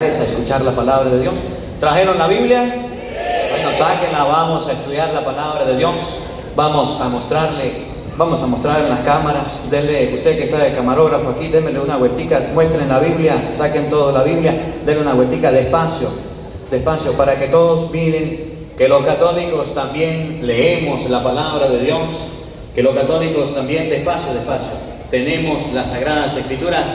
a escuchar la palabra de Dios. ¿Trajeron la Biblia? Bueno, sáquenla, vamos a estudiar la palabra de Dios. Vamos a mostrar en las cámaras. Denle, usted que está de camarógrafo aquí, démele una vueltica, muestren la Biblia, saquen toda la Biblia, denle una vueltica despacio, para que todos miren que los católicos también leemos la palabra de Dios, que los católicos también, despacio, tenemos las Sagradas Escrituras,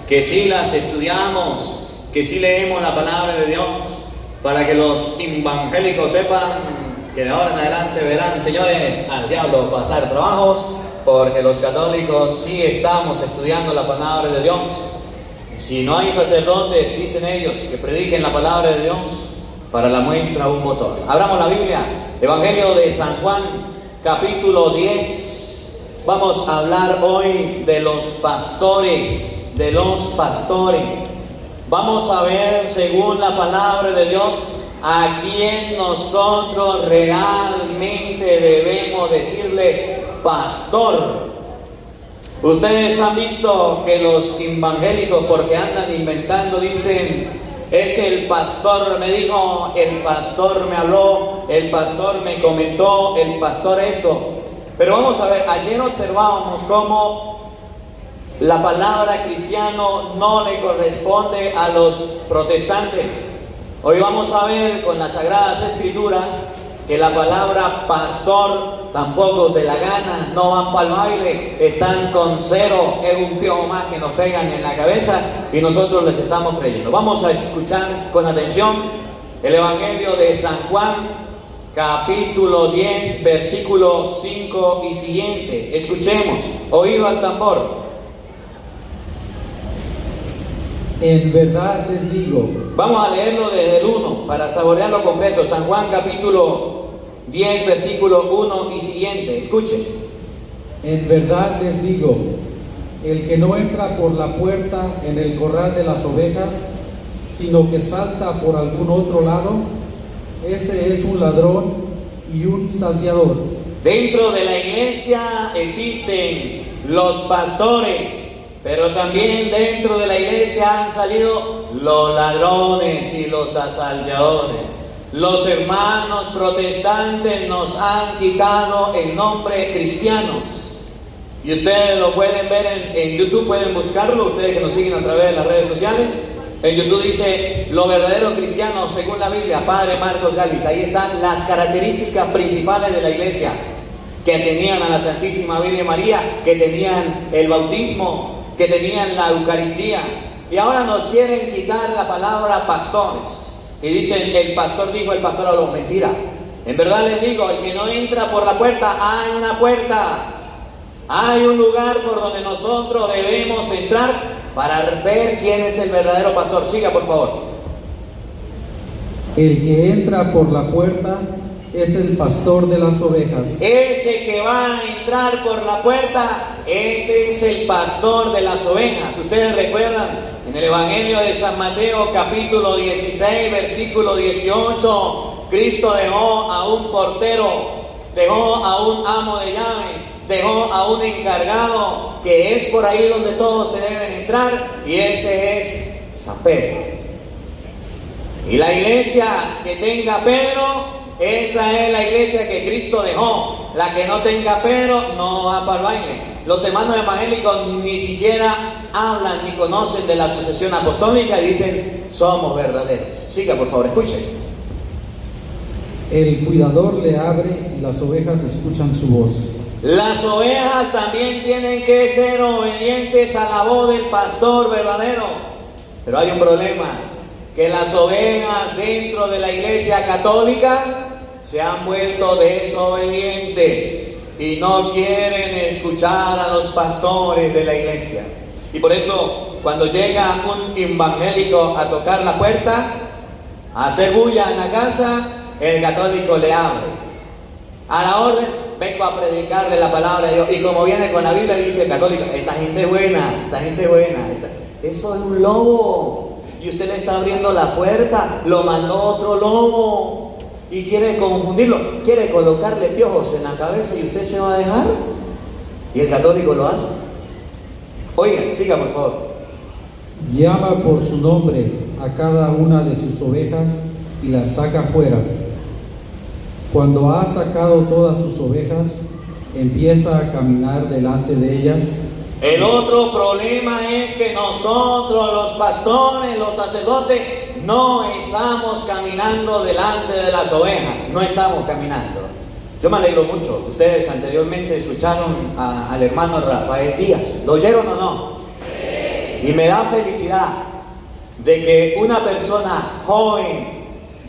que sí las estudiamos, que sí leemos la palabra de Dios, para que los evangélicos sepan que de ahora en adelante verán, señores, al diablo pasar trabajos, porque los católicos sí estamos estudiando la palabra de Dios. Si no hay sacerdotes, dicen ellos, que prediquen la palabra de Dios, para la muestra un motor. Abramos la Biblia, Evangelio de San Juan, capítulo 10. Vamos a hablar hoy de los pastores, Vamos a ver, según la palabra de Dios, a quién nosotros realmente debemos decirle pastor. Ustedes han visto que los evangélicos, porque andan inventando, dicen: es que el pastor me dijo, el pastor me habló, el pastor me comentó, el pastor esto. Pero vamos a ver, ayer observábamos cómo la palabra cristiano no le corresponde a los protestantes. Hoy vamos a ver con las Sagradas Escrituras que la palabra pastor tampoco se la gana, no van para el baile, están con cero, es un piojo más que nos pegan en la cabeza y nosotros les estamos creyendo. Vamos a escuchar con atención el Evangelio de San Juan, capítulo 10, versículo 5 y siguiente. Escuchemos, oído al tambor. En verdad les digo. Vamos a leerlo desde el 1 para saborearlo completo. San Juan capítulo 10, versículo 1 y siguiente. Escuchen. En verdad les digo, el que no entra por la puerta en el corral de las ovejas, sino que salta por algún otro lado, ese es un ladrón y un salteador. Dentro de la iglesia existen los pastores, pero también dentro de la iglesia han salido los ladrones y los asalteadores. Los hermanos protestantes nos han quitado el nombre cristianos. Y ustedes lo pueden ver en YouTube, pueden buscarlo, ustedes que nos siguen a través de las redes sociales. En YouTube dice: lo verdadero cristiano según la Biblia, Padre Marcos Galis. Ahí están las características principales de la iglesia, que tenían a la Santísima Virgen María, que tenían el bautismo, que tenían la Eucaristía. Y ahora nos quieren quitar la palabra pastores. Y dicen: el pastor dijo, el pastor habló. Mentira. En verdad les digo, el que no entra por la puerta, hay una puerta. Hay un lugar por donde nosotros debemos entrar para ver quién es el verdadero pastor. Siga, por favor. El que entra por la puerta es el pastor de las ovejas. Ese que va a entrar por la puerta, ese es el pastor de las ovejas. Ustedes recuerdan en el Evangelio de San Mateo capítulo 16 versículo 18, Cristo dejó a un portero, dejó a un amo de llaves, dejó a un encargado, que es por ahí donde todos se deben entrar, y ese es San Pedro. Y la iglesia que tenga Pedro, esa es la iglesia que Cristo dejó. La que no tenga Pedro no va para el baile. Los hermanos evangélicos ni siquiera hablan ni conocen de la sucesión apostólica y dicen: somos verdaderos. Siga, por favor, escuchen. El cuidador le abre y las ovejas escuchan su voz. Las ovejas también tienen que ser obedientes a la voz del pastor verdadero. Pero hay un problema, que las ovejas dentro de la iglesia católica se han vuelto desobedientes y no quieren escuchar a los pastores de la iglesia. Y por eso, cuando llega un evangélico a tocar la puerta, a hacer bulla en la casa, el católico le abre. A la orden: vengo a predicarle la palabra de Dios. Y como viene con la Biblia, dice el católico: esta gente es buena. Eso es un lobo. Y usted le está abriendo la puerta, lo mandó otro lobo. Y quiere confundirlo, quiere colocarle piojos en la cabeza, y usted se va a dejar. Y el católico lo hace. Oigan, siga, por favor. Llama por su nombre a cada una de sus ovejas y las saca fuera. Cuando ha sacado todas sus ovejas, empieza a caminar delante de ellas. El otro problema es que nosotros, los pastores, los sacerdotes, no estamos caminando delante de las ovejas, no estamos caminando. Yo me alegro mucho. Ustedes anteriormente escucharon al hermano Rafael Díaz. ¿Lo oyeron o no? Y me da felicidad de que una persona joven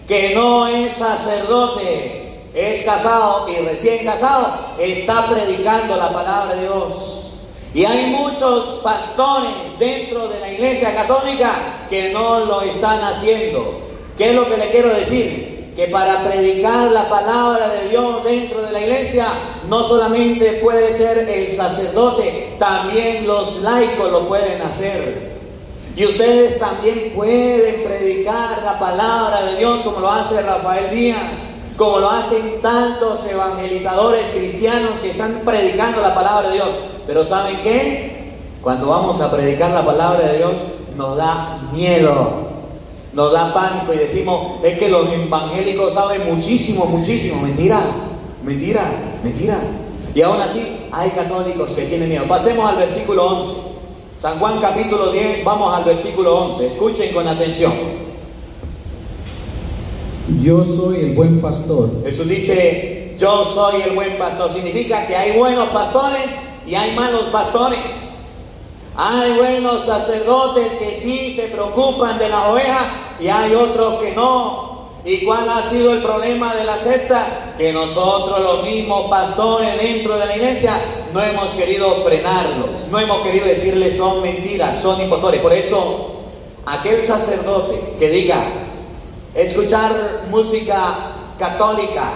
que no es sacerdote, es casado y recién casado, está predicando la palabra de Dios. Y hay muchos pastores dentro de la Iglesia Católica que no lo están haciendo. ¿Qué es lo que le quiero decir? Que para predicar la palabra de Dios dentro de la iglesia, no solamente puede ser el sacerdote, también los laicos lo pueden hacer. Y ustedes también pueden predicar la palabra de Dios como lo hace Rafael Díaz, como lo hacen tantos evangelizadores cristianos que están predicando la palabra de Dios. Pero ¿saben qué? Cuando vamos a predicar la palabra de Dios, nos da miedo. Nos da pánico y decimos, es que los evangélicos saben muchísimo, muchísimo. Mentira, mentira, mentira. Y aún así hay católicos que tienen miedo. Pasemos al versículo 11. San Juan capítulo 10, vamos al versículo 11. Escuchen con atención. Yo soy el buen pastor. Jesús dice, yo soy el buen pastor. Significa que hay buenos pastores y hay malos pastores. Hay buenos sacerdotes que sí se preocupan de las ovejas y hay otros que no. ¿Y cuál ha sido el problema de la secta? Que nosotros, los mismos pastores dentro de la iglesia, no hemos querido frenarlos, no hemos querido decirles son mentiras, son impostores. Por eso, aquel sacerdote que diga escuchar música católica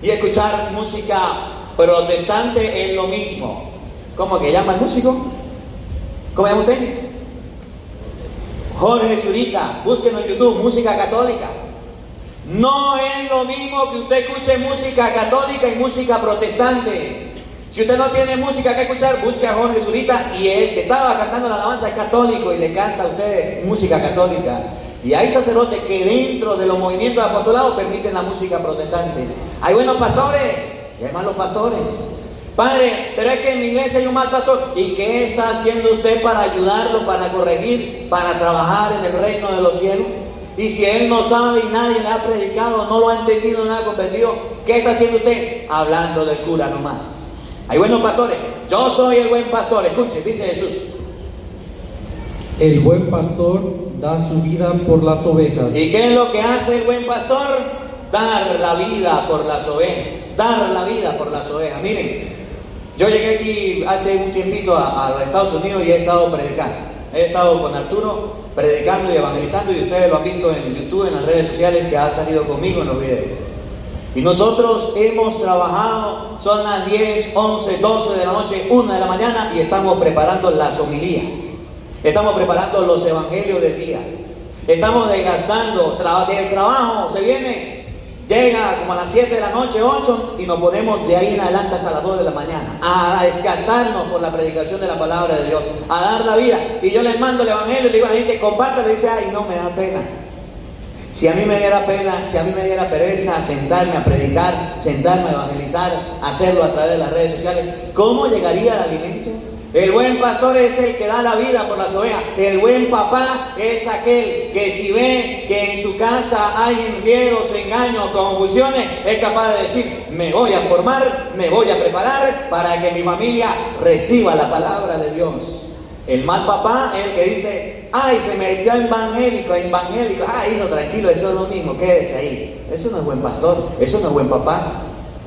y escuchar música protestante es lo mismo. ¿Cómo que llama el músico? ¿Cómo llama usted? Jorge Zurita, búsquenlo en YouTube, música católica. No es lo mismo que usted escuche música católica y música protestante. Si usted no tiene música que escuchar, busque a Jorge Zurita, y el que estaba cantando la alabanza es católico y le canta a usted música católica. Y hay sacerdotes que dentro de los movimientos de apostolado permiten la música protestante. Hay buenos pastores y hay malos pastores. Padre, pero es que en mi iglesia hay un mal pastor. ¿Y qué está haciendo usted para ayudarlo, para corregir, para trabajar en el reino de los cielos? Y si él no sabe y nadie le ha predicado, no lo ha entendido, no lo ha comprendido, ¿qué está haciendo usted? Hablando del cura nomás. Hay buenos pastores. Yo soy el buen pastor. Escuche, dice Jesús. El buen pastor da su vida por las ovejas. ¿Y qué es lo que hace el buen pastor? Dar la vida por las ovejas. Dar la vida por las ovejas. Miren, yo llegué aquí hace un tiempito a los Estados Unidos y he estado predicando. He estado con Arturo predicando y evangelizando, y ustedes lo han visto en YouTube, en las redes sociales, que ha salido conmigo en los videos. Y nosotros hemos trabajado, son las 10, 11, 12 de la noche, 1 de la mañana, y estamos preparando las homilías. Estamos preparando los evangelios del día. Estamos desgastando del trabajo, se viene. Llega como a las 7 de la noche, 8, y nos ponemos de ahí en adelante hasta las 2 de la mañana a desgastarnos por la predicación de la palabra de Dios, a dar la vida. Y yo les mando el evangelio y le digo a la gente, compártelo, y dice, ay, no, me da pena. Si a mí me diera pena, si a mí me diera pereza sentarme a predicar, sentarme a evangelizar, hacerlo a través de las redes sociales, ¿cómo llegaría el alimento? El buen pastor es el que da la vida por las ovejas. El buen papá es aquel que si ve que en su casa hay enredos, engaños, confusiones, es capaz de decir, me voy a formar, me voy a preparar para que mi familia reciba la palabra de Dios. El mal papá es el que dice, ay, se metió evangélico, ay, no, tranquilo, eso es lo mismo, quédese ahí. Eso no es buen pastor, eso no es buen papá,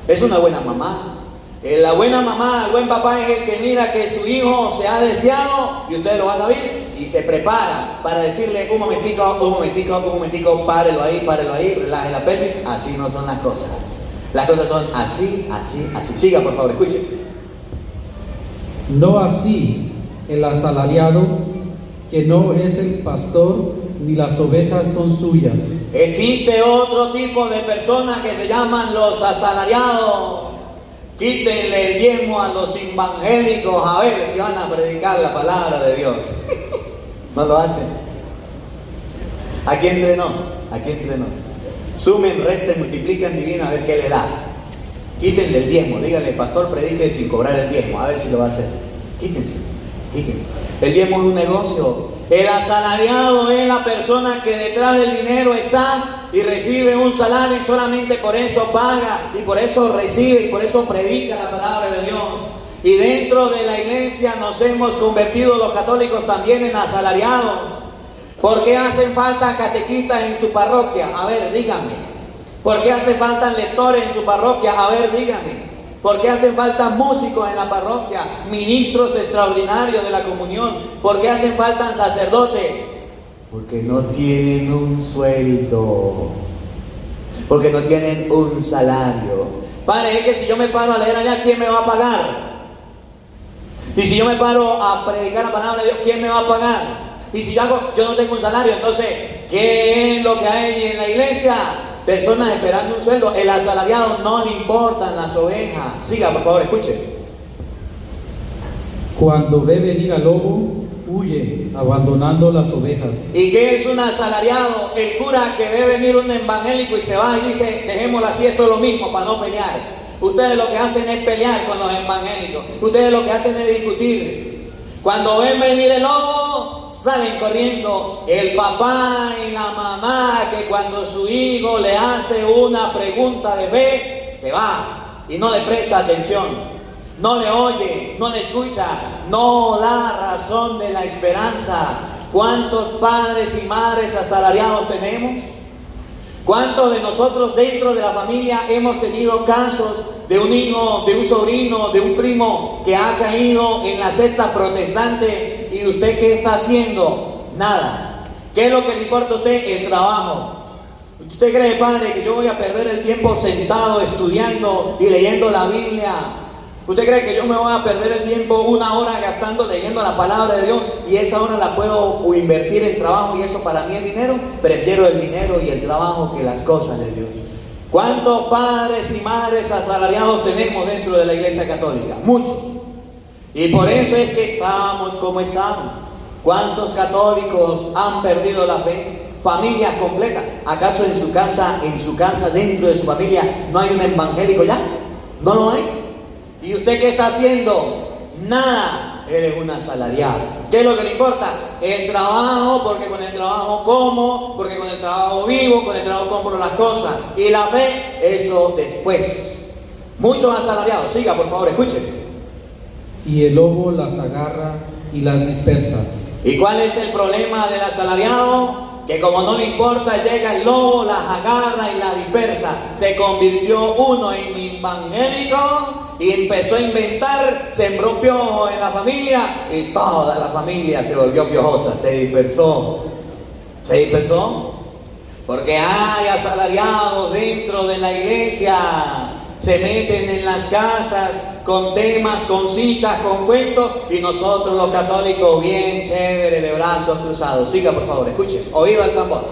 eso no es buena mamá. La buena mamá, el buen papá es el que mira que su hijo se ha desviado, y ustedes lo van a ver, y se prepara para decirle, un momentico, párelo ahí, relaje la pelvis. Así no son las cosas. Las cosas son así. Siga, por favor, escuche. No así el asalariado, que no es el pastor, ni las ovejas son suyas. Existe otro tipo de personas que se llaman los asalariados. Quítenle el diezmo a los evangélicos a ver si van a predicar la palabra de Dios. No lo hacen. Aquí entre nos, aquí entre nos. Sumen, resten, multiplican, dividen, a ver qué le da. Quítenle el diezmo, díganle, pastor, predique sin cobrar el diezmo, a ver si lo va a hacer. Quítense, quítense. El diezmo es un negocio. El asalariado es la persona que detrás del dinero está y recibe un salario y solamente por eso paga y por eso recibe y por eso predica la palabra de Dios. Y dentro de la iglesia nos hemos convertido los católicos también en asalariados. ¿Por qué hacen falta catequistas en su parroquia? A ver, díganme. ¿Por qué hace falta lectores en su parroquia? A ver, díganme. ¿Por qué hacen falta músicos en la parroquia? Ministros extraordinarios de la comunión. ¿Por qué hacen falta sacerdotes? Porque no tienen un sueldo. Porque no tienen un salario. Padre, es que si yo me paro a leer allá, ¿quién me va a pagar? Y si yo me paro a predicar la palabra de Dios, ¿quién me va a pagar? Y si yo no tengo un salario, entonces, ¿qué es lo que hay en la iglesia? Personas esperando un sueldo. El asalariado no le importan las ovejas. Siga, por favor, escuche. Cuando ve venir al lobo, huye, abandonando las ovejas. ¿Y qué es un asalariado? El cura que ve venir un evangélico y se va y dice, dejémoslo así, esto es lo mismo, para no pelear. Ustedes lo que hacen es pelear con los evangélicos. Ustedes lo que hacen es discutir. Cuando ven venir el lobo, salen corriendo. El papá y la mamá que cuando su hijo le hace una pregunta de fe, se va y no le presta atención, no le oye, no le escucha, no da razón de la esperanza. ¿Cuántos padres y madres asalariados tenemos? ¿Cuántos de nosotros dentro de la familia hemos tenido casos de un hijo, de un sobrino, de un primo que ha caído en la secta protestante? ¿Y usted qué está haciendo? Nada. ¿Qué es lo que le importa a usted? El trabajo. ¿Usted cree, padre, que yo voy a perder el tiempo sentado estudiando y leyendo la Biblia? ¿Usted cree que yo me voy a perder el tiempo una hora gastando leyendo la palabra de Dios y esa hora la puedo invertir en trabajo y eso para mí es dinero? Prefiero el dinero y el trabajo que las cosas de Dios. ¿Cuántos padres y madres asalariados tenemos dentro de la iglesia católica? Muchos. Y por eso es que estamos como estamos. ¿Cuántos católicos han perdido la fe? Familias completas. ¿Acaso en su casa, dentro de su familia, no hay un evangélico ya? ¿No lo hay? ¿Y usted qué está haciendo? Nada. Eres un asalariado. ¿Qué es lo que le importa? El trabajo, porque con el trabajo como, porque con el trabajo vivo, con el trabajo compro las cosas. Y la fe, eso después. Muchos asalariados. Siga, por favor, escuche. Y el lobo las agarra y las dispersa. ¿Y cuál es el problema del asalariado? Que como no le importa, llega el lobo, las agarra y las dispersa. Se convirtió uno en evangélico y empezó a inventar, sembró piojo en la familia y toda la familia se volvió piojosa, se dispersó. ¿Se dispersó? Porque hay asalariados dentro de la iglesia. Se meten en las casas con temas, con citas, con cuentos, y nosotros los católicos bien chévere, de brazos cruzados. Siga, por favor, escuche, oído al tambor.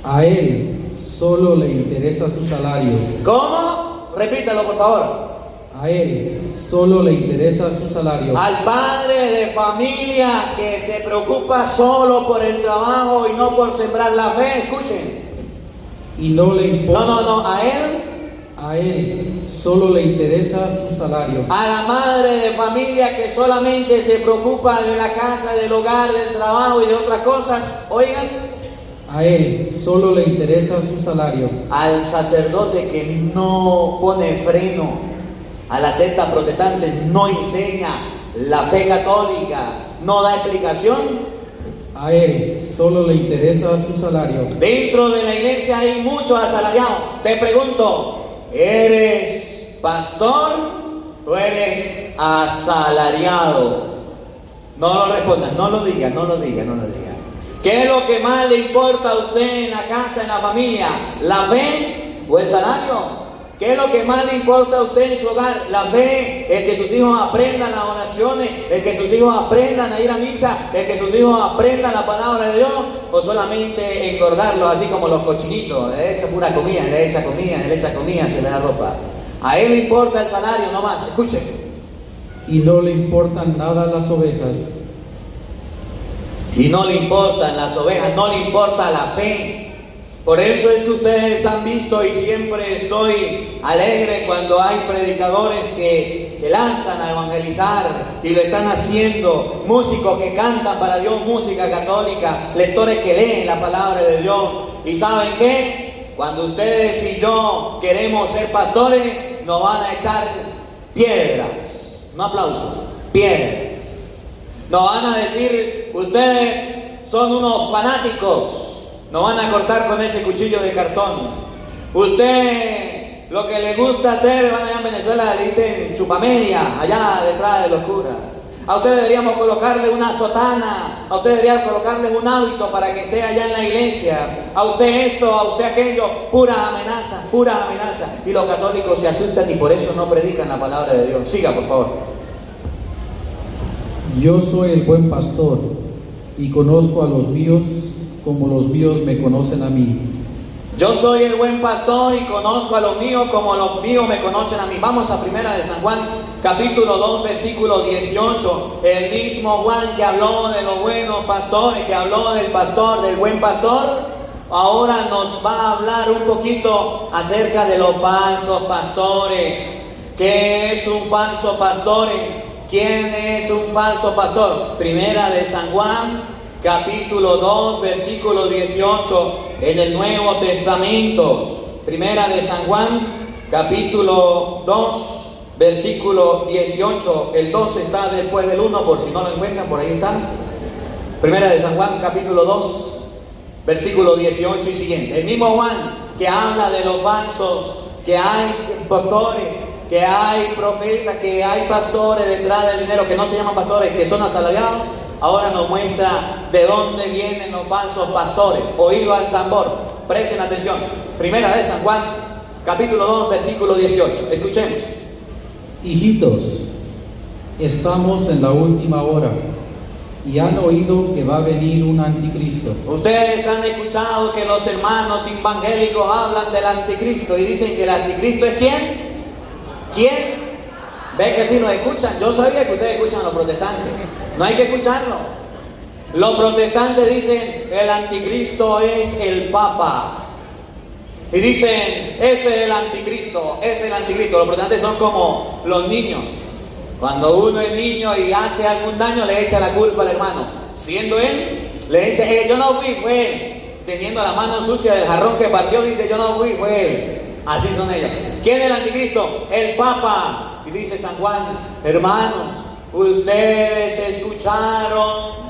A él solo le interesa su salario. ¿Cómo? Repítalo, por favor. A él solo le interesa su salario. Al padre de familia que se preocupa solo por el trabajo y no por sembrar la fe, escuchen. Y no le importa. No, a él. A él solo le interesa su salario. A la madre de familia que solamente se preocupa de la casa, del hogar, del trabajo y de otras cosas, oigan. A él solo le interesa su salario. Al sacerdote que no pone freno a la secta protestante, no enseña la fe católica, no da explicación. A él solo le interesa su salario. Dentro de la iglesia hay muchos asalariados. Te pregunto, ¿eres pastor o eres asalariado? No lo respondas, no lo diga. ¿Qué es lo que más le importa a usted en la casa, en la familia? ¿La fe o el salario? ¿Qué es lo que más le importa a usted en su hogar? ¿La fe? ¿El que sus hijos aprendan las oraciones? ¿El que sus hijos aprendan a ir a misa? ¿El que sus hijos aprendan la palabra de Dios? ¿O solamente engordarlos así como los cochinitos? Le echa pura comida, le echa comida, se le da ropa. A él le importa el salario nomás. Escuche. Y no le importan nada las ovejas. Y no le importan las ovejas, no le importa la fe. Por eso es que ustedes han visto, y siempre estoy alegre cuando hay predicadores que se lanzan a evangelizar y lo están haciendo, músicos que cantan para Dios música católica, lectores que leen la palabra de Dios. ¿Y saben qué? Cuando ustedes y yo queremos ser pastores, nos van a echar piedras, no aplausos, piedras. Nos van a decir, ustedes son unos fanáticos. Nos van a cortar con ese cuchillo de cartón. Usted, lo que le gusta hacer, van allá en Venezuela, le dicen chupamedia, allá detrás de los curas. A usted deberíamos colocarle una sotana, a usted deberíamos colocarle un hábito para que esté allá en la iglesia. A usted esto, a usted aquello, pura amenaza, pura amenaza. Y los católicos se asustan y por eso no predican la palabra de Dios. Siga, por favor. Yo soy el buen pastor y conozco a los míos como los míos me conocen a mí. Yo soy el buen pastor y conozco a los míos como los míos me conocen a mí. Vamos a Primera de San Juan, capítulo 2, versículo 18. El mismo Juan que habló de los buenos pastores, que habló del pastor, del buen pastor, ahora nos va a hablar un poquito acerca de los falsos pastores. ¿Qué es un falso pastor? ¿Quién es un falso pastor? Primera de San Juan, capítulo 2, versículo 18, en el Nuevo Testamento. Primera de San Juan, capítulo 2, versículo 18. El 2 está después del 1, por si no lo encuentran, por ahí está. Primera de San Juan, capítulo 2, versículo 18 y siguiente. El mismo Juan que habla de los falsos, que hay pastores, que hay profetas, que hay pastores detrás del dinero, que no se llaman pastores, que son asalariados. Ahora nos muestra de dónde vienen los falsos pastores. Oído al tambor, presten atención. Primera de San Juan, capítulo 2, versículo 18. Escuchemos. Hijitos, estamos en la última hora y han oído que va a venir un anticristo. Ustedes han escuchado que los hermanos evangélicos hablan del anticristo y dicen que el anticristo es ¿quién? ¿Quién? Ve que si nos escuchan. Yo sabía que ustedes escuchan a los protestantes. No hay que escucharlo. Los protestantes dicen el anticristo es el Papa. Y dicen, ese es el anticristo, ese es el anticristo. Los protestantes son como los niños. Cuando uno es niño y hace algún daño, le echa la culpa al hermano. Siendo él, le dice, yo no fui, fue él. Teniendo la mano sucia del jarrón que partió, dice, yo no fui, fue él. Así son ellos. ¿Quién es el anticristo? El Papa. Y dice San Juan, hermanos, ustedes escucharon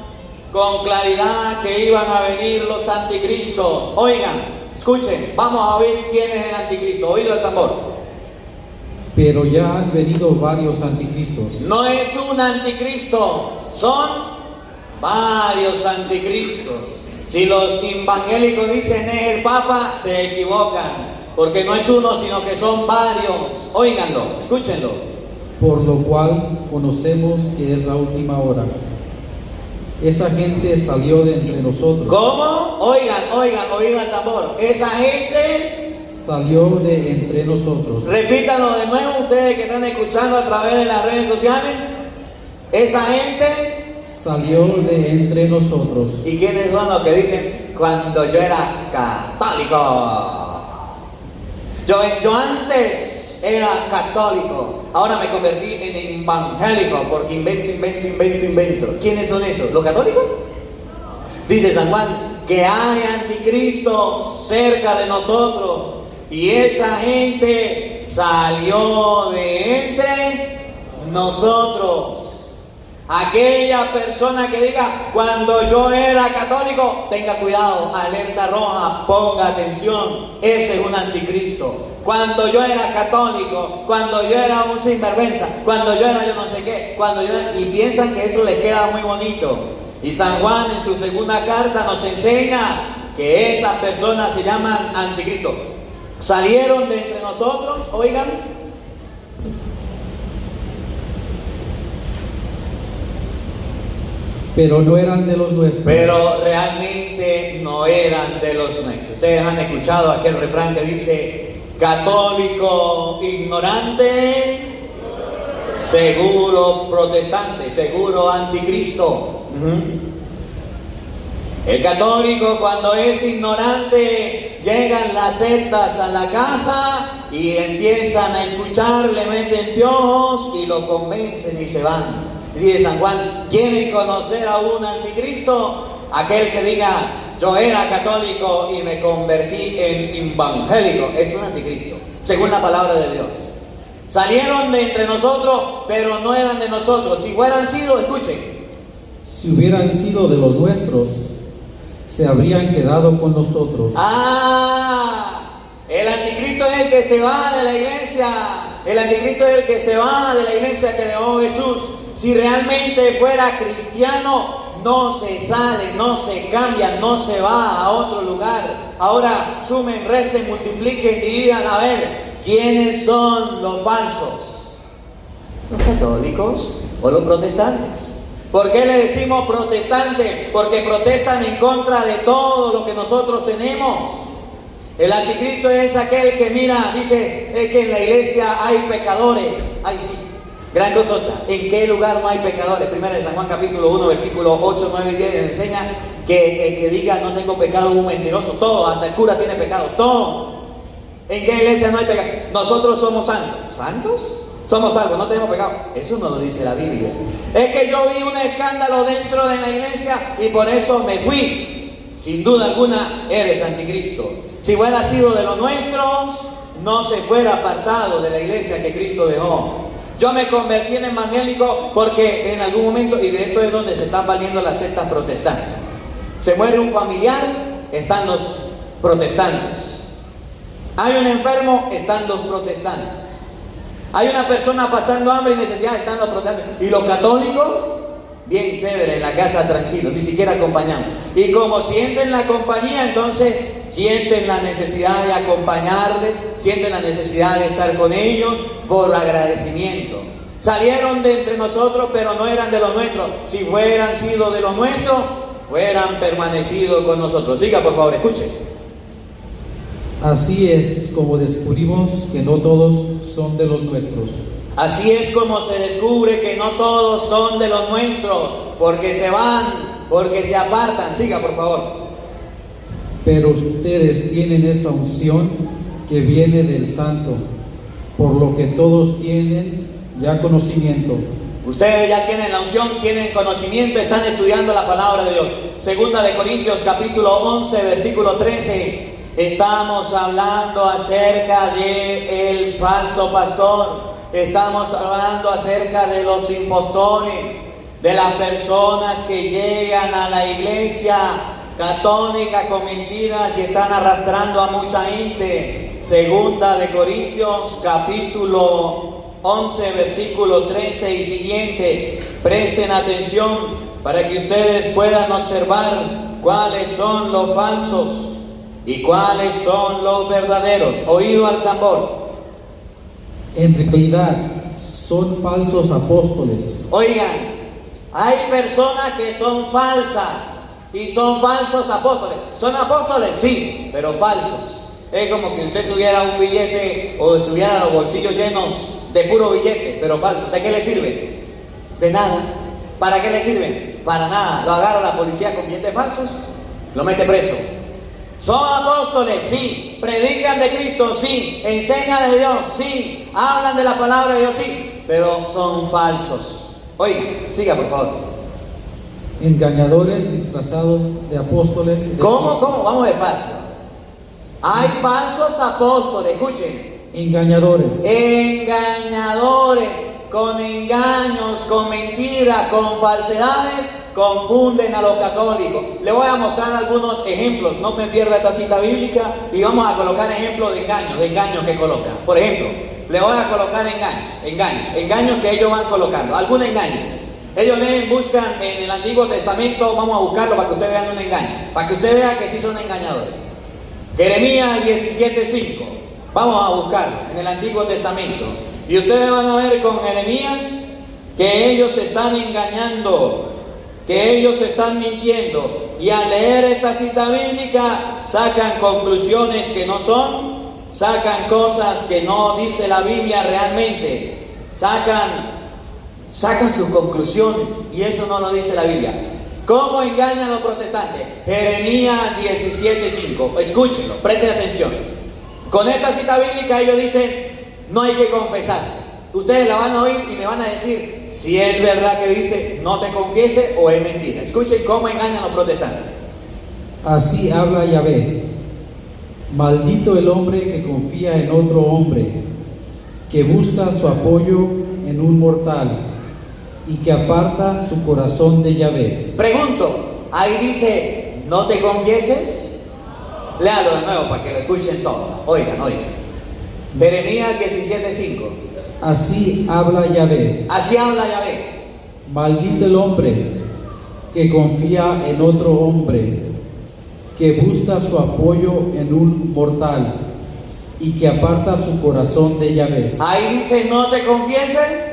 con claridad que iban a venir los anticristos. Oigan, escuchen, vamos a ver quién es el anticristo. Oído el tambor. Pero ya han venido varios anticristos. No es un anticristo, son varios anticristos. Si los evangélicos dicen es el Papa, se equivocan. Porque no es uno, sino que son varios. Óiganlo, escúchenlo. Por lo cual conocemos que es la última hora. Esa gente salió de entre nosotros. ¿Cómo? Oigan, oído el tambor. Esa gente salió de entre nosotros. Repítanlo de nuevo ustedes que están escuchando a través de las redes sociales. Esa gente salió de entre nosotros. ¿Y quiénes son los que dicen cuando yo era católico? Yo antes era católico, ahora me convertí en evangélico porque invento. ¿Quiénes son esos? ¿Los católicos? Dice San Juan que hay anticristo cerca de nosotros y esa gente salió de entre nosotros. Aquella persona que diga cuando yo era católico, tenga cuidado, alerta roja, ponga atención, ese es un anticristo. Cuando yo era católico, cuando yo era un sinvergüenza, cuando yo era yo no sé qué, y piensan que eso les queda muy bonito. Y San Juan en su segunda carta nos enseña que esas personas se llaman anticristo. Salieron de entre nosotros, oigan. Pero no eran de los nuestros. Pero realmente no eran de los nuestros. Ustedes han escuchado aquel refrán que dice, católico ignorante, seguro protestante, seguro anticristo. El católico, cuando es ignorante, llegan las sectas a la casa y empiezan a escuchar, le meten piojos y lo convencen y se van. Dice San Juan, ¿quieren conocer a un anticristo? Aquel que diga, yo era católico y me convertí en evangélico, es un anticristo, según la palabra de Dios. Salieron de entre nosotros, pero no eran de nosotros. Si hubieran sido, escuchen, Si hubieran sido de los nuestros, se habrían quedado con nosotros. El anticristo es el que se va de la iglesia. El anticristo es el que se va de la iglesia que dejó Jesús. Si realmente fuera cristiano, no se sale, no se cambia, no se va a otro lugar. Ahora sumen, resten, multipliquen y digan, a ver, ¿quiénes son los falsos? ¿Los católicos o los protestantes? ¿Por qué le decimos protestante? Porque protestan en contra de todo lo que nosotros tenemos. El anticristo es aquel que mira, dice que en la iglesia hay pecadores. Ay, sí, gran cosota. ¿En qué lugar no hay pecadores? Primera de San Juan capítulo 1, versículo 8, 9 y 10 enseña que el que diga no tengo pecado es un mentiroso. Todo, hasta el cura tiene pecados, todo. ¿En qué iglesia no hay pecado? Nosotros somos santos. ¿Santos? Somos salvos, no tenemos pecado. Eso no lo dice la Biblia. Es que yo vi un escándalo dentro de la iglesia y por eso me fui. Sin duda alguna, eres anticristo. Si hubiera sido de los nuestros, no se fuera apartado de la iglesia que Cristo dejó. Yo me convertí en evangélico porque en algún momento, y de esto es donde se están valiendo las sectas protestantes. Se muere un familiar, están los protestantes. Hay un enfermo, están los protestantes. Hay una persona pasando hambre y necesidad, están los protestantes. Y los católicos, bien chévere, en la casa tranquilos, ni siquiera acompañamos. Y como sienten la compañía, entonces sienten la necesidad de acompañarles, sienten la necesidad de estar con ellos por agradecimiento. Salieron de entre nosotros, pero no eran de los nuestros. Si hubieran sido de los nuestros, hubieran permanecido con nosotros. Siga, por favor, escuche. Así es como descubrimos que no todos son de los nuestros. Así es como se descubre que no todos son de los nuestros, porque se van, porque se apartan. Siga, por favor. Pero ustedes tienen esa unción que viene del Santo, por lo que todos tienen ya conocimiento. Ustedes ya tienen la unción, tienen conocimiento, están estudiando la palabra de Dios. Segunda de Corintios capítulo 11, versículo 13. Estamos hablando acerca de el falso pastor. Estamos hablando acerca de los impostores, de las personas que llegan a la iglesia católica con mentiras y están arrastrando a mucha gente. Segunda de Corintios capítulo 11, versículo 13 y siguiente. Presten atención para que ustedes puedan observar cuáles son los falsos y cuáles son los verdaderos. Oído al tambor. En realidad son falsos apóstoles. Oigan, hay personas que son falsas y son falsos apóstoles. ¿Son apóstoles? Sí, pero falsos. Es como que usted tuviera un billete o estuviera los bolsillos llenos de puro billete, pero falso. ¿De qué le sirve? De nada. ¿Para qué le sirven? Para nada. Lo agarra la policía con billetes falsos, lo mete preso. Son apóstoles, sí. Predican de Cristo, sí. Enseñan de Dios, sí. Hablan de la palabra de Dios, sí. Pero son falsos. Oiga, siga por favor. Engañadores disfrazados de apóstoles. ¿Cómo? Vamos despacio. Hay falsos apóstoles, escuchen. Engañadores. Engañadores, con engaños, con mentiras, con falsedades, confunden a los católicos. Le voy a mostrar algunos ejemplos. No me pierda esta cita bíblica y vamos a colocar ejemplos de engaños que colocan. Por ejemplo, le voy a colocar engaños que ellos van colocando. Algún engaño. Ellos buscan en el Antiguo Testamento, vamos a buscarlo para que usted vea un engaño, para que usted vea que sí son engañadores. Jeremías 17:5. Vamos a buscarlo en el Antiguo Testamento. Y ustedes van a ver con Jeremías que ellos están engañando, que ellos están mintiendo. Y al leer esta cita bíblica sacan conclusiones que no son, sacan cosas que no dice la Biblia realmente. Sacan sus conclusiones y eso no lo dice la Biblia. ¿Cómo engañan los protestantes? Jeremías 17:5. Escúchenlo, presten atención. Con esta cita bíblica ellos dicen, no hay que confesarse. Ustedes la van a oír y me van a decir si es verdad que dice no te confieses o es mentira. Escuchen cómo engañan los protestantes. Así habla Yahvé. Maldito el hombre que confía en otro hombre, que busca su apoyo en un mortal y que aparta su corazón de Yahvé. Pregunto, ahí dice no te confieses. Léalo de nuevo para que lo escuchen todos. Oigan. Jeremías 17:5. Así habla Yahvé. Así habla Yahvé. Maldito el hombre que confía en otro hombre, que busca su apoyo en un mortal y que aparta su corazón de Yahvé. Ahí dice no te confieses.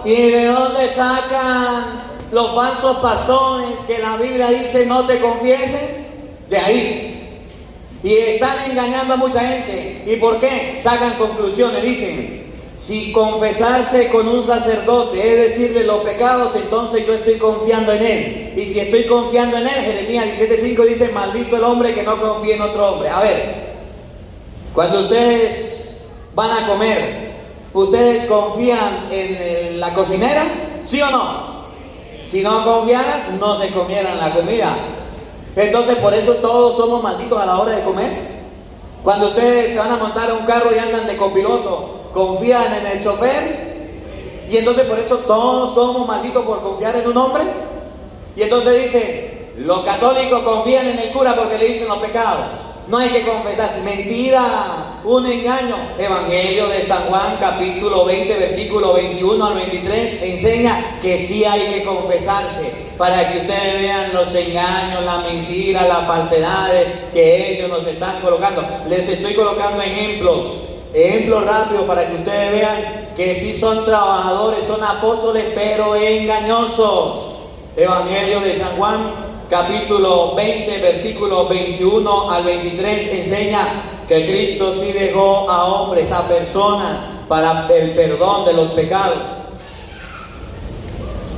¿Y de dónde sacan los falsos pastores que la Biblia dice no te confieses? De ahí. Y están engañando a mucha gente. ¿Y por qué? Sacan conclusiones. Dicen, si confesarse con un sacerdote es decirle los pecados, entonces yo estoy confiando en él. Y si estoy confiando en él, Jeremías 17:5 dice, maldito el hombre que no confía en otro hombre. A ver, cuando ustedes van a comer, ¿ustedes confían en la cocinera? ¿Sí o no? Si no confiaran, no se comieran la comida. Entonces por eso todos somos malditos a la hora de comer. Cuando ustedes se van a montar a un carro y andan de copiloto, ¿confían en el chofer? Y entonces por eso todos somos malditos por confiar en un hombre. Y entonces dicen, los católicos confían en el cura porque le dicen los pecados. No hay que confesarse. Mentira, un engaño. Evangelio de San Juan, capítulo 20, versículo 21 al 23, enseña que sí hay que confesarse, para que ustedes vean los engaños, la mentira, las falsedades que ellos nos están colocando. Les estoy colocando ejemplos rápidos para que ustedes vean que sí son trabajadores, son apóstoles, pero engañosos. Evangelio de San Juan, capítulo 20, versículos 21 al 23, enseña que Cristo sí dejó a hombres, a personas, para el perdón de los pecados.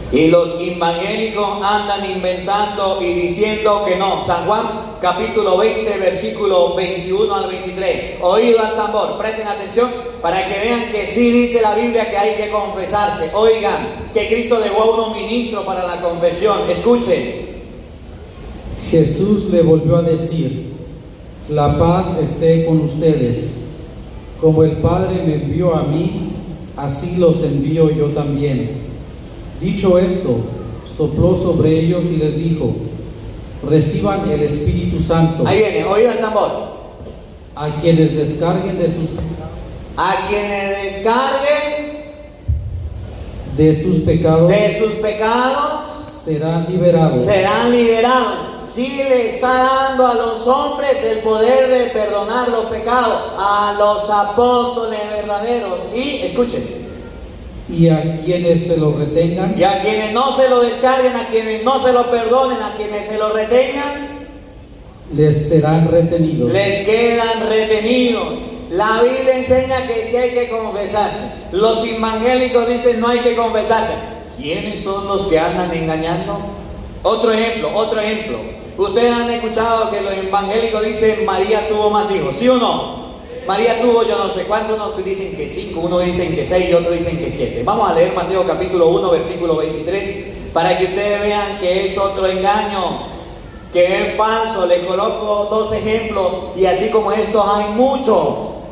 Y los evangélicos andan inventando y diciendo que no. San Juan, capítulo 20, versículo 21 al 23. Oído al tambor, presten atención para que vean que sí dice la Biblia que hay que confesarse. Oigan, que Cristo dejó a unos ministros para la confesión. Escuchen. Jesús le volvió a decir, la paz esté con ustedes. Como el Padre me envió a mí, así los envío yo también. Dicho esto, sopló sobre ellos y les dijo, reciban el Espíritu Santo. Ahí viene, oído el tambor. A quienes descarguen de sus pecados. A quienes descarguen de sus pecados serán liberados. Serán liberados. Sí le está dando a los hombres el poder de perdonar los pecados, a los apóstoles verdaderos. Y escuchen. Y a quienes se lo retengan. Y a quienes no se lo descarguen, a quienes no se lo perdonen, a quienes se lo retengan, les serán retenidos. Les quedan retenidos. La Biblia enseña que sí hay que confesarse. Los evangélicos dicen no hay que confesarse. ¿Quiénes son los que andan engañando? Otro ejemplo. Ustedes han escuchado que los evangélicos dicen María tuvo más hijos, ¿sí o no? María tuvo yo no sé cuántos, unos dicen que 5, unos dicen que 6 y otros dicen que 7. Vamos a leer Mateo capítulo 1, versículo 23, para que ustedes vean que es otro engaño, que es falso. Les coloco 2 ejemplos y así como estos hay muchos,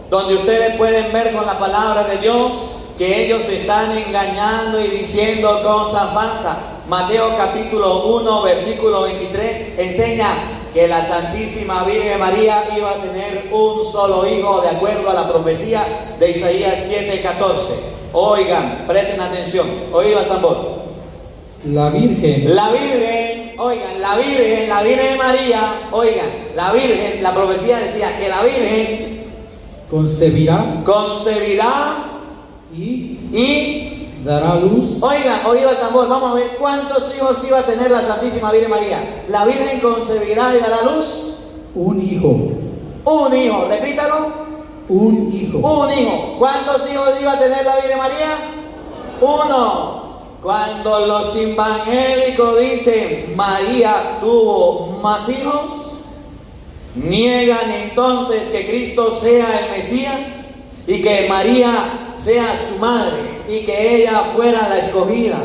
donde ustedes pueden ver con la palabra de Dios que ellos están engañando y diciendo cosas falsas. Mateo capítulo 1, versículo 23 enseña que la Santísima Virgen María iba a tener un solo hijo de acuerdo a la profecía de Isaías 7:14. Oigan, presten atención, oído al tambor. La Virgen, oigan, la Virgen María, oigan, la Virgen, la profecía decía que la Virgen concebirá y dará luz. Oigan, oído al tambor, vamos a ver cuántos hijos iba a tener la Santísima Virgen María. La Virgen concebirá y dará luz. Un hijo, repítalo. Un hijo. ¿Cuántos hijos iba a tener la Virgen María? 1. Cuando los evangélicos dicen María tuvo más hijos, niegan entonces que Cristo sea el Mesías y que María sea su madre y que ella fuera la escogida.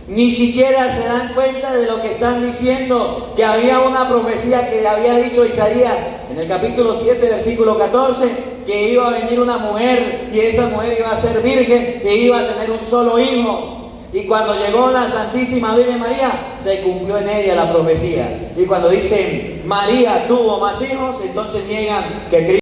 Ni siquiera se dan cuenta de lo que están diciendo, que había una profecía que había dicho Isaías en el capítulo 7, versículo 14, que iba a venir una mujer y esa mujer iba a ser virgen e iba a tener un solo hijo. Y cuando llegó la Santísima Virgen María, se cumplió en ella la profecía. Y cuando dicen María tuvo más hijos, entonces niegan que Cristo